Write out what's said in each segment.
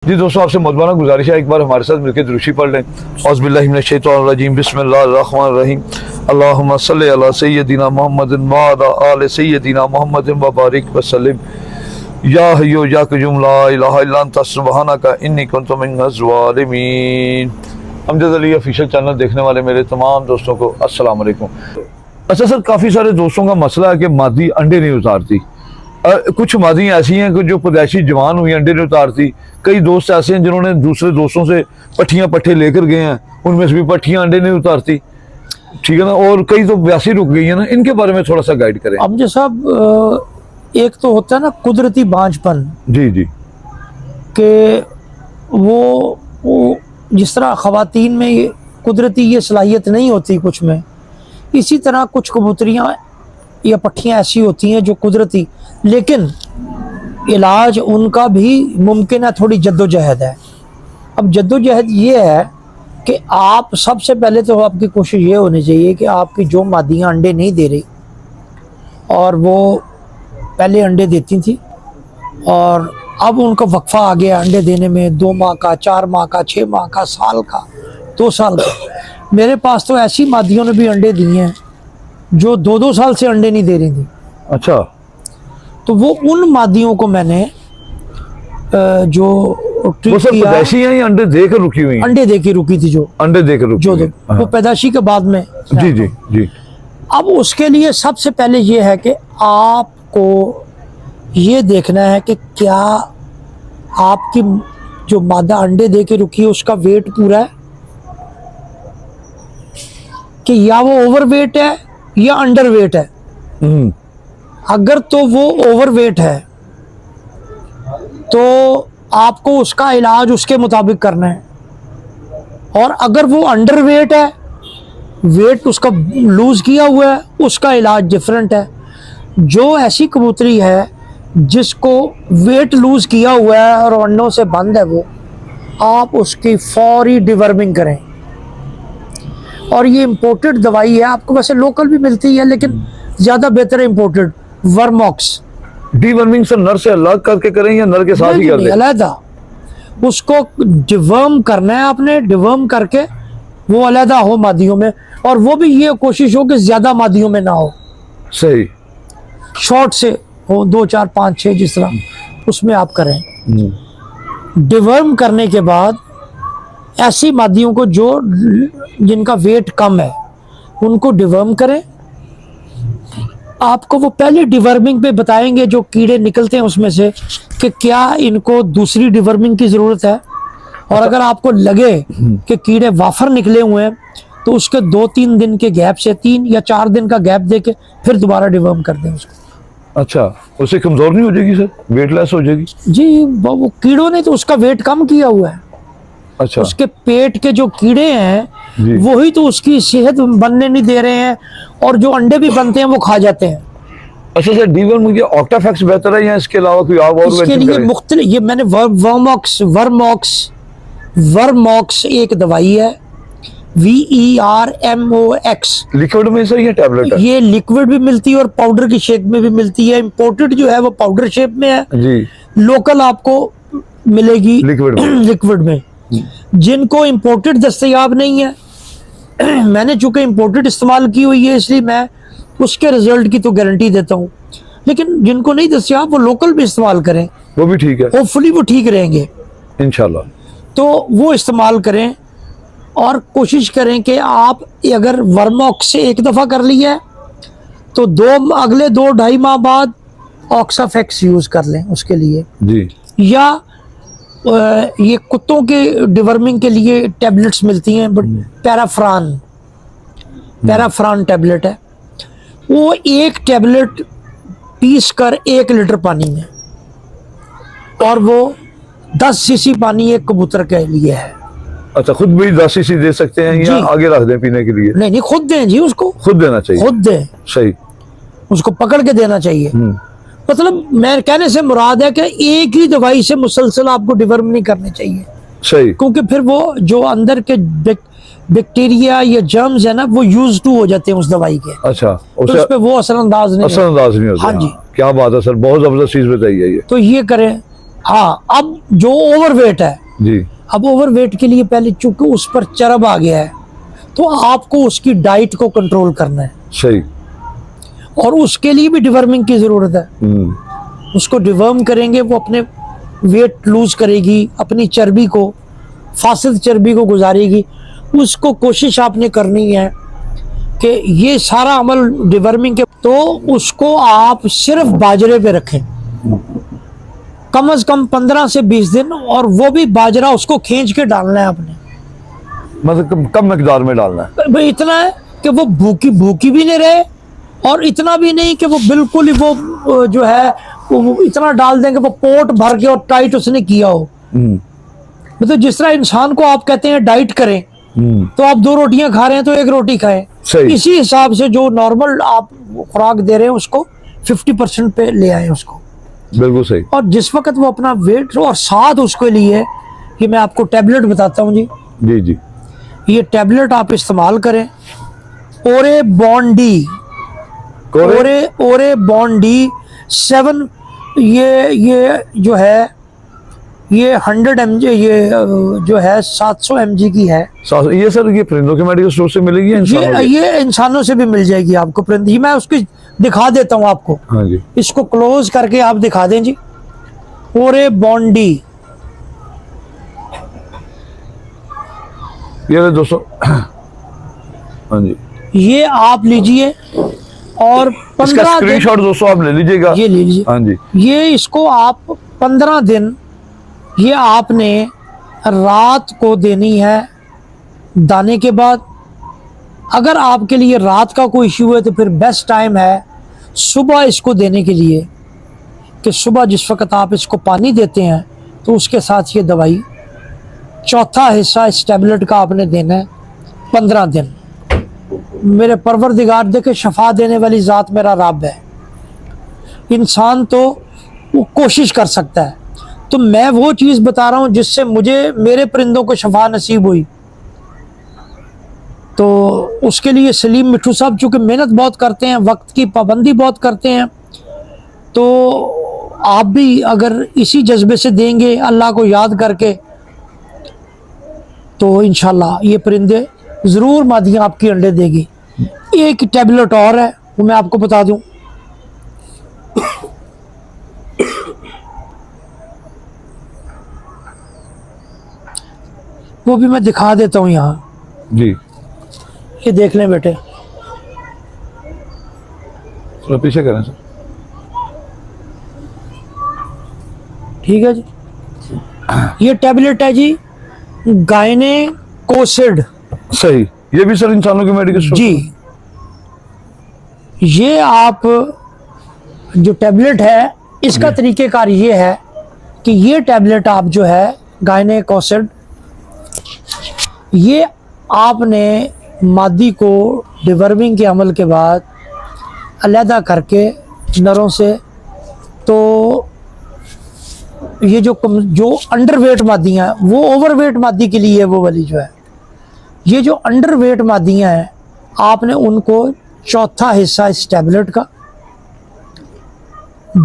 जी दोस्तों, आपसे मौजूदा गुजारिश है एक बार हमारे साथ मिलकर दुरूशी पढ़ लें। औज़ु बिल्लाहि मिनश शैतानिर रजीम, बिस्मिल्लाहिर रहमानिर रहीम। अल्लाहुम्मा सल्लि अला सय्यदिना मुहम्मदिन व अला आलि सय्यदिना मुहम्मदिन व बारिक व सल्लिम। या हय्यु या क़य्यूम ला इलाहा इल्ला अंता सुब्हानका इन्नी कुन्तु मिनज़ ज़ालिमीन। अमजद अली ऑफिशियल चैनल देखने वाले मेरे तमाम दोस्तों को अस्सलाम वालेकुम। अच्छा सर, काफ़ी सारे दोस्तों का मसला है कि मादी अंडे नहीं उतारती। कुछ मादियाँ ऐसी हैं कि जो पैदाइशी जवान हुई अंडे नहीं उतारती। कई दोस्त ऐसे हैं जिन्होंने दूसरे दोस्तों से पट्ठियाँ पट्ठे लेकर गए हैं, उनमें से भी पट्ठियाँ अंडे नहीं उतारती, ठीक है ना, और कई तो वैसे रुक गई है ना। इनके बारे में थोड़ा सा गाइड करें। अब जो साहब, एक तो होता है ना कुदरती बांझपन, जी जी, कि वो जिस तरह ख़वातीन में ये कुदरती ये सलाहियत नहीं होती कुछ में, इसी तरह कुछ कबूतरियाँ या पट्ठियाँ ऐसी होती हैं जो कुदरती, लेकिन इलाज उनका भी मुमकिन है, थोड़ी जद्दोजहद है। अब जद्दोजहद ये है कि आप सबसे पहले तो आपकी कोशिश ये होनी चाहिए कि आपकी जो मादियाँ अंडे नहीं दे रही और वो पहले अंडे देती थी और अब उनका वक्फा आ गया अंडे देने में, 2 माह का, 4 माह का, 6 माह का, साल का, 2 साल का। मेरे पास तो ऐसी मादियों ने भी अंडे दिए हैं जो 2-2 साल से अंडे नहीं दे रही थी। अच्छा, तो वो उन मादियों को मैंने जो वो सब पैदाइशी हैं या अंडे देकर रुकी हुई हैं? अंडे दे के रुकी थी, जो अंडे देकर रुकी जो हुई दे, हैं। वो पैदाइशी के बाद में। जी जी जी। अब उसके लिए सबसे पहले ये है कि आपको ये देखना है कि क्या आपकी जो मादा अंडे दे के रुकी है उसका वेट पूरा है, कि या वो ओवरवेट है या अंडरवेट है। अगर तो वो ओवरवेट है तो आपको उसका इलाज उसके मुताबिक करना है, और अगर वो अंडरवेट है, वेट उसका लूज किया हुआ है, उसका इलाज डिफरेंट है। जो ऐसी कबूतरी है जिसको वेट लूज किया हुआ है और अंडों से बंद है, वो आप उसकी फौरी डिवर्मिंग करें। और ये इम्पोर्टेड दवाई है, आपको वैसे लोकल भी मिलती है लेकिन ज़्यादा बेहतर है इम्पोर्टेड, वर्मॉक्स। डीवर्मिंग से नर से अलग करके करें या नर के साथ ही कर दें? अलहदा उसको डिवर्म करना है आपने, डिवर्म करके वो अलहदा हो मादियों में, और वो भी ये कोशिश हो कि ज़्यादा मादियों में ना हो, सही शॉर्ट से हो, 2, 4, 5, 6 जिस तरह, उसमें आप करें। डिवर्म करने के बाद ऐसी मादियों को जो जिनका वेट कम है उनको डिवर्म करें। आपको वो पहले डिवर्मिंग पे बताएंगे जो कीड़े निकलते हैं उसमें से, कि क्या इनको दूसरी डिवर्मिंग की ज़रूरत है, और अगर आपको लगे कि कीड़े वाफर निकले हुए हैं तो उसके 2-3 दिन के गैप से, 3 या 4 दिन का गैप दे के फिर दोबारा डिवर्म कर दें उसको। अच्छा, उससे कमजोर नहीं हो जाएगी सर? वेटलेस हो जाएगी? जी, वो कीड़ों ने तो उसका वेट कम किया हुआ है। अच्छा, उसके पेट के जो कीड़े हैं वही तो उसकी सेहत बनने नहीं दे रहे हैं, और जो अंडे भी बनते हैं वो खा जाते हैं। अच्छा सर, डीवर्म के ऑक्टाफैक्स बेहतर है या इसके अलावा कोई और? इसके लिए मुख्तलिफ, ये मैंने वर्मॉक्स एक दवाई है, VERMOX। लिक्विड में सर या टैबलेट है? ये लिक्विड भी मिलती है और पाउडर की शेप में भी मिलती है। इम्पोर्टेड जो है वो पाउडर शेप में है जी, लोकल आपको मिलेगी लिक्विड में। जिनको इम्पोर्टेड दस्तयाब नहीं है, मैंने चूंकि इम्पोर्टेड इस्तेमाल की हुई है इसलिए मैं उसके रिजल्ट की तो गारंटी देता हूँ, लेकिन जिनको नहीं दस्तयाब वो लोकल भी इस्तेमाल करें, वो भी ठीक है, होपफुली वो ठीक रहेंगे इंशाल्लाह। तो वो इस्तेमाल करें, और कोशिश करें कि आप अगर वर्मॉक्स से एक दफ़ा कर लिया है तो अगले 2-2.5 माह बाद ऑक्साफेक्स यूज़ कर लें उसके लिए जी। या ये कुत्तों के डिवर्मिंग के लिए टैबलेट्स मिलती हैं, बट पैराफ्रान टैबलेट है, वो एक टैबलेट पीस कर 1 लीटर पानी में, और वो 10 सीसी पानी एक कबूतर के लिए है। अच्छा, खुद भी 10 सीसी दे सकते हैं या आगे रख दें पीने के लिए? नहीं, खुद दें जी, उसको खुद देना चाहिए, खुद दें, सही, उसको पकड़ के देना चाहिए। मतलब मैं कहने से मुराद है कि एक ही दवाई से मुसलसल आपको डिवर्म नहीं करने चाहिए, सही, क्योंकि फिर वो जो अंदर के बैक्टीरिया या जर्म्स है ना, वो यूज टू हो जाते हैं उस दवाई के। अच्छा, तो उस पे वो असरअंदाज नहीं होता। हाँ जी, क्या बात है सर, बहुत जबरदस्त चीज बताई है ये। तो ये करें। हाँ, अब जो ओवरवेट है, जी अब ओवरवेट के लिए पहले चूंकि उस पर चरब आ गया है, तो आपको उसकी डाइट को कंट्रोल करना है, सही। और उसके लिए भी डिवर्मिंग की जरूरत है। उसको डिवर्म करेंगे, वो अपने वेट लूज करेगी, अपनी चर्बी को, फासिद चर्बी को गुजारेगी। उसको कोशिश आपने करनी है कि ये सारा अमल डिवर्मिंग के, तो उसको आप सिर्फ बाजरे पे रखें कम से कम 15 से 20 दिन, और वो भी बाजरा उसको खींच के डालना है आपने, मतलब कम मकदार में डालना है। भाई इतना है कि वो भूखी भूखी भी नहीं रहे, और इतना भी नहीं कि वो बिल्कुल ही वो जो है वो इतना डाल देंगे वो पोट भर के और टाइट उसने किया हो। मतलब जिस तरह इंसान को आप कहते हैं डाइट करें, तो आप 2 रोटियां खा रहे हैं तो 1 रोटी खाएं, सही। इसी हिसाब से जो नॉर्मल आप खुराक दे रहे हैं उसको 50% पे ले आए उसको। बिल्कुल सही। और जिस वक्त वो अपना वेट, और साथ उसके लिए ये मैं आपको टैबलेट बताता हूँ जी। जी जी। ये टैबलेट आप इस्तेमाल करें, ओरे बॉन्डी, ओरे बॉन्डी 7, ये जो है ये 100 mg, ये जो है 700 mg की है। ये सर ये परिंदों के मेडिकल स्टोर से मिलेगी या इंसानों के? ये इंसानों से भी मिल जाएगी आपको परिंदे। मैं उसकी दिखा देता हूँ आपको। हाँ जी। इसको क्लोज करके आप दिखा दें जी। ओरे बॉन्डी, ये दोस्तों, हाँ जी, ये आप लीजिए, और इसका 15 दिन, स्क्रीनशॉट दोस्तों आप ले लीजिएगा। ये ले लीजिए। हाँ जी। ये इसको आप 15 दिन ये आपने रात को देनी है दाने के बाद। अगर आपके लिए रात का कोई इश्यू है तो फिर बेस्ट टाइम है सुबह इसको देने के लिए, कि सुबह जिस वक्त आप इसको पानी देते हैं तो उसके साथ ये दवाई, चौथा हिस्सा इस टैबलेट का आपने देना है 15 दिन। मेरे परवरदिगार देखे शफा देने वाली ज़ात मेरा रब है, इंसान तो वो कोशिश कर सकता है। तो मैं वो चीज़ बता रहा हूँ जिससे मुझे, मेरे परिंदों को शफा नसीब हुई। तो उसके लिए सलीम मिट्ठू साहब चूँकि मेहनत बहुत करते हैं, वक्त की पाबंदी बहुत करते हैं, तो आप भी अगर इसी जज्बे से देंगे अल्लाह को याद करके, तो इंशाल्लाह ये परिंदे ज़रूर मादियाँ आपकी अंडे देगी। एक टैबलेट और है, वो मैं आपको बता दूं। वो भी मैं दिखा देता हूँ यहाँ जी। ये देख लें बेटे। थोड़ा पीछे करें सर। ठीक है जी। ये टैबलेट है जी गायनेकोसिड। सही। ये भी सर इंसानों के मेडिकल स्टोर जी। ये आप जो टैबलेट है इसका तरीक़ेकार ये है कि ये टैबलेट आप जो है गायनेकोसिड, ये आपने मादी को डिवर्मिंग के अमल के बाद अलहदा करके नरों से, तो ये जो अंडरवेट मादियाँ हैं, वो ओवरवेट मादी के लिए वो वाली जो है, ये जो अंडरवेट मादियाँ हैं आपने उनको चौथा हिस्सा इस टैबलेट का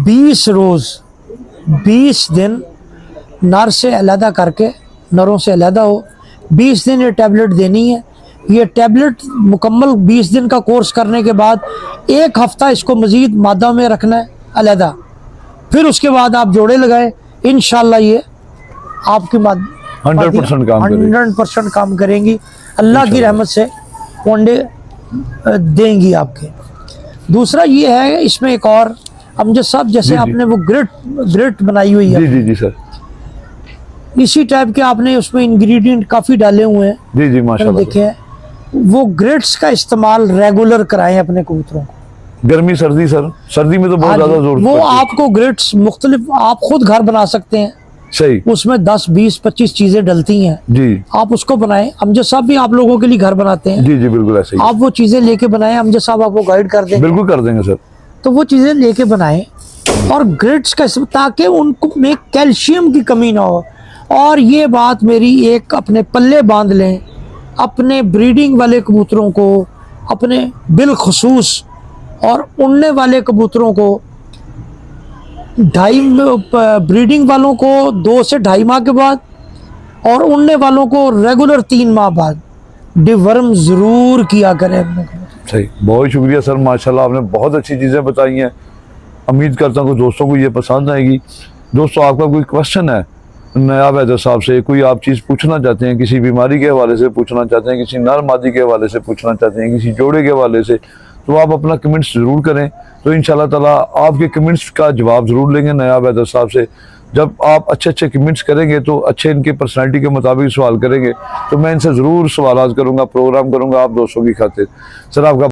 20 रोज़ 20 दिन नर से अलहदा करके, नरों से अलहदा हो, 20 दिन ये टैबलेट देनी है। ये टैबलेट मुकम्मल 20 दिन का कोर्स करने के बाद 1 हफ्ता इसको मज़ीद मादा में रखना है अलहदा, फिर उसके बाद आप जोड़े लगाएं, इंशाल्लाह ये आपकी 100% काम करेंगी। अल्लाह की रहमत से अंडे देंगी आपके। दूसरा ये है, इसमें एक और अमजद साहब, जैसे आपने वो ग्रिट बनाई हुई है, जी जी जी सर, इसी टाइप के आपने उसमें इंग्रेडिएंट काफ़ी डाले हुए हैं। जी जी माशाल्लाह। देखें, वो ग्रिट्स का इस्तेमाल रेगुलर कराएं अपने कबूतरों को। गर्मी सर्दी सर, सर्दी में तो बहुत ज़्यादा जोर वो आपको ग्रिट्स मुख्तलिफ आप खुद घर बना सकते हैं। सही। उसमें 10 20 25 चीज़ें डलती हैं जी। आप उसको बनाएं। अमजद साहब भी आप लोगों के लिए घर बनाते हैं। जी जी बिल्कुल ऐसे ही। आप वो चीज़ें लेके बनाएं, अमजद साहब आपको गाइड कर देंगे। बिल्कुल कर देंगे सर। तो वो चीज़ें लेके बनाएं और ग्रिट्स का, ताकि उनको में कैल्शियम की कमी ना हो। और ये बात मेरी एक अपने पल्ले बांध लें, अपने ब्रीडिंग वाले कबूतरों को, अपने बिलखसूस और उड़ने वाले कबूतरों को ढाई ब्रीडिंग वालों को 2 से ढाई माह के बाद और उड़ने वालों को रेगुलर 3 माह बाद डिवर्म ज़रूर किया करें अपने को। सही, बहुत शुक्रिया सर, माशाल्लाह आपने बहुत अच्छी चीज़ें बताई हैं। उम्मीद करता हूँ कि दोस्तों को ये पसंद आएगी। दोस्तों, आपका कोई क्वेश्चन है नायाब हैदर साहब से, कोई आप चीज़ पूछना चाहते हैं, किसी बीमारी के हवाले से पूछना चाहते हैं, किसी नर मादी के हवाले से पूछना चाहते हैं, किसी जोड़े के हवाले से, तो आप अपना कमेंट्स ज़रूर करें। तो इंशाल्लाह ताला आपके कमेंट्स का जवाब ज़रूर लेंगे नायाब हैदर साहब से। जब आप अच्छे अच्छे कमेंट्स करेंगे तो अच्छे इनके पर्सनैलिटी के मुताबिक सवाल करेंगे, तो मैं इनसे ज़रूर सवाल करूँगा, प्रोग्राम करूँगा आप दोस्तों की खातिर। सर आपका